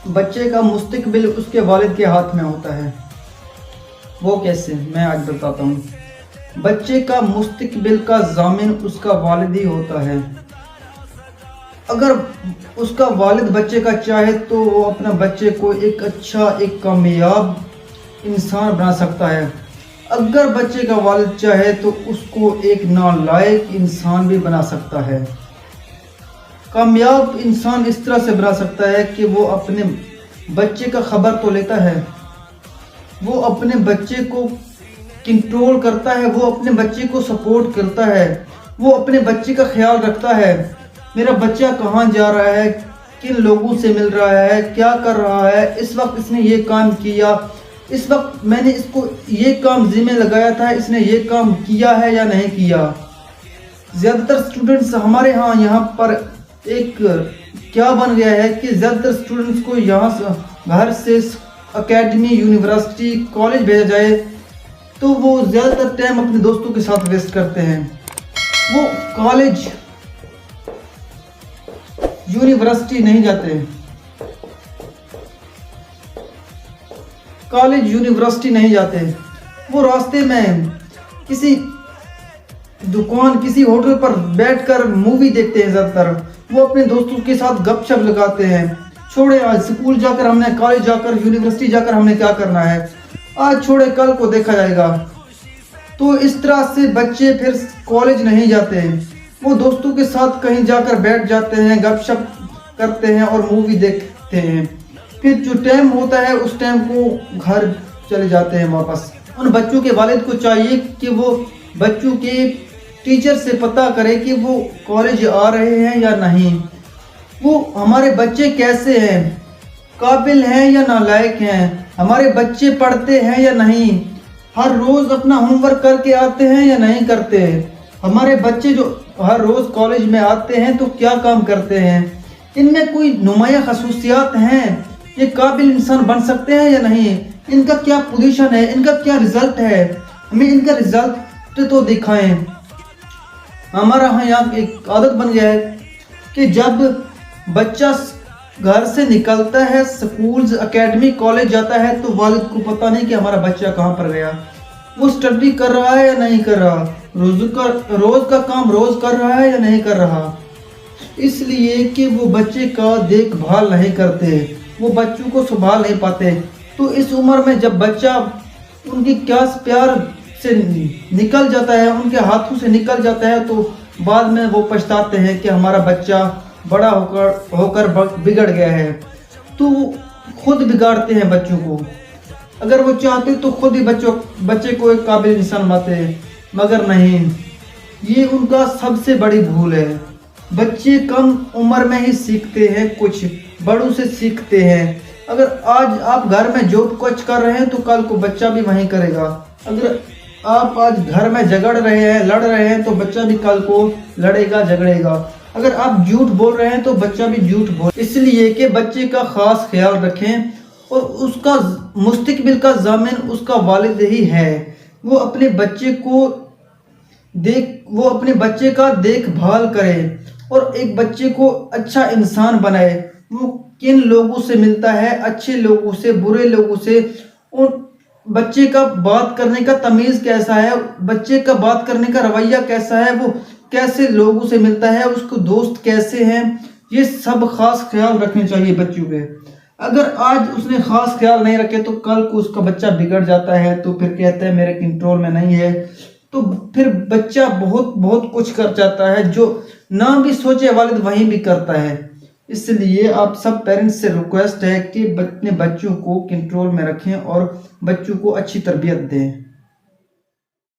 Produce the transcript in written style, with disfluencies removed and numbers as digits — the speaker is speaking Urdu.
بچے کا مستقبل اس کے والد کے ہاتھ میں ہوتا ہے۔ وہ کیسے؟ میں آج بتاتا ہوں۔ بچے کا مستقبل کا ضامن اس کا والد ہی ہوتا ہے۔ اگر اس کا والد بچے کا چاہے تو وہ اپنا بچے کو ایک اچھا، ایک کامیاب انسان بنا سکتا ہے۔ اگر بچے کا والد چاہے تو اس کو ایک نالائق انسان بھی بنا سکتا ہے۔ کامیاب انسان اس طرح سے بنا سکتا ہے کہ وہ اپنے بچے کا خبر تو لیتا ہے، وہ اپنے بچے کو کنٹرول کرتا ہے، وہ اپنے بچے کو سپورٹ کرتا ہے، وہ اپنے بچے کا خیال رکھتا ہے۔ میرا بچہ کہاں جا رہا ہے، کن لوگوں سے مل رہا ہے، کیا کر رہا ہے، اس وقت اس نے یہ کام کیا، اس وقت میں نے اس کو یہ کام ذمہ لگایا تھا، اس نے یہ کام کیا ہے یا نہیں کیا۔ زیادہ تر سٹوڈنٹس ہمارے یہاں پر ایک کیا بن گیا ہے کہ زیادہ تر سٹوڈنٹس کو یہاں سے گھر سے اکیڈمی، یونیورسٹی، کالج بھیجا جائے تو وہ زیادہ تر ٹائم اپنے دوستوں کے ساتھ ویسٹ کرتے ہیں۔ وہ کالج، یونیورسٹی نہیں جاتے، کالج یونیورسٹی نہیں جاتے، وہ راستے میں کسی دکان، کسی ہوٹل پر بیٹھ کر مووی دیکھتے ہیں۔ زیادہ تر وہ اپنے دوستوں کے ساتھ گپ شپ لگاتے ہیں، چھوڑے آج سکول جا کر ہم نے، کالج جا کر، یونیورسٹی جا کر ہم نے کیا کرنا ہے، آج چھوڑے کل کو دیکھا جائے گا۔ تو اس طرح سے بچے پھر کالج نہیں جاتے، وہ دوستوں کے ساتھ کہیں جا کر بیٹھ جاتے ہیں، گپ شپ کرتے ہیں اور مووی دیکھتے ہیں۔ پھر جو ٹائم ہوتا ہے اس ٹائم کو گھر چلے جاتے ہیں واپس۔ ان بچوں کے والد کو چاہیے کہ وہ بچوں کے ٹیچر سے پتہ کرے کہ وہ کالج آ رہے ہیں یا نہیں، وہ ہمارے بچے کیسے ہیں، قابل ہیں یا نالائق ہیں، ہمارے بچے پڑھتے ہیں یا نہیں، ہر روز اپنا ہوم ورک کر کے آتے ہیں یا نہیں کرتے، ہمارے بچے جو ہر روز کالج میں آتے ہیں تو کیا کام کرتے ہیں، ان میں کوئی نمایاں خصوصیات ہیں، یہ قابل انسان بن سکتے ہیں یا نہیں، ان کا کیا پوزیشن ہے، ان کا کیا رزلٹ ہے، ہمیں ان کا رزلٹ تو دکھائیں۔ ہمارا یہاں ایک عادت بن گیا ہے کہ جب بچہ گھر سے نکلتا ہے، سکولز، اکیڈمی، کالج جاتا ہے تو والد کو پتہ نہیں کہ ہمارا بچہ کہاں پر گیا، وہ اسٹڈی کر رہا ہے یا نہیں کر رہا، روز کا کام روز کر رہا ہے یا نہیں کر رہا، اس لیے کہ وہ بچے کا دیکھ بھال نہیں کرتے، وہ بچوں کو سنبھال نہیں پاتے۔ تو اس عمر میں جب بچہ ان کی کیاس پیار سے نکل جاتا ہے، ان کے ہاتھوں سے نکل جاتا ہے تو بعد میں وہ پچھتاتے ہیں کہ ہمارا بچہ بڑا ہو کر بگڑ گیا ہے۔ تو خود بگاڑتے ہیں بچوں کو، اگر وہ چاہتے تو خود ہی بچے کو ایک قابل انسان بناتے ہیں، مگر نہیں، یہ ان کا سب سے بڑی بھول ہے۔ بچے کم عمر میں ہی سیکھتے ہیں، کچھ بڑوں سے سیکھتے ہیں۔ اگر آج آپ گھر میں جو کچھ کر رہے ہیں تو کل کو بچہ بھی وہیں کرے گا۔ اگر آپ آج گھر میں جھگڑ رہے ہیں، لڑ رہے ہیں تو بچہ بھی کل کو لڑے گا، جھگڑے گا۔ اگر آپ جھوٹ بول رہے ہیں تو بچہ بھی جھوٹ بول۔ اس لیے کہ بچے کا خاص خیال رکھیں، اور اس کا مستقبل کا ضامن اس کا والد ہی ہے۔ وہ اپنے بچے کا دیکھ بھال کرے اور ایک بچے کو اچھا انسان بنائے۔ وہ کن لوگوں سے ملتا ہے، اچھے لوگوں سے، برے لوگوں سے، اور بچے کا بات کرنے کا تمیز کیسا ہے، بچے کا بات کرنے کا رویہ کیسا ہے، وہ کیسے لوگوں سے ملتا ہے، اس کو دوست کیسے ہیں، یہ سب خاص خیال رکھنے چاہیے بچوں کے۔ اگر آج اس نے خاص خیال نہیں رکھے تو کل کو اس کا بچہ بگڑ جاتا ہے تو پھر کہتا ہے میرے کنٹرول میں نہیں ہے، تو پھر بچہ بہت کچھ کر جاتا ہے، جو نہ بھی سوچے والد وہیں بھی کرتا ہے۔ اس لیے آپ سب پیرنٹس سے ریکویسٹ ہے کہ اپنے بچوں کو کنٹرول میں رکھیں اور بچوں کو اچھی تربیت دیں۔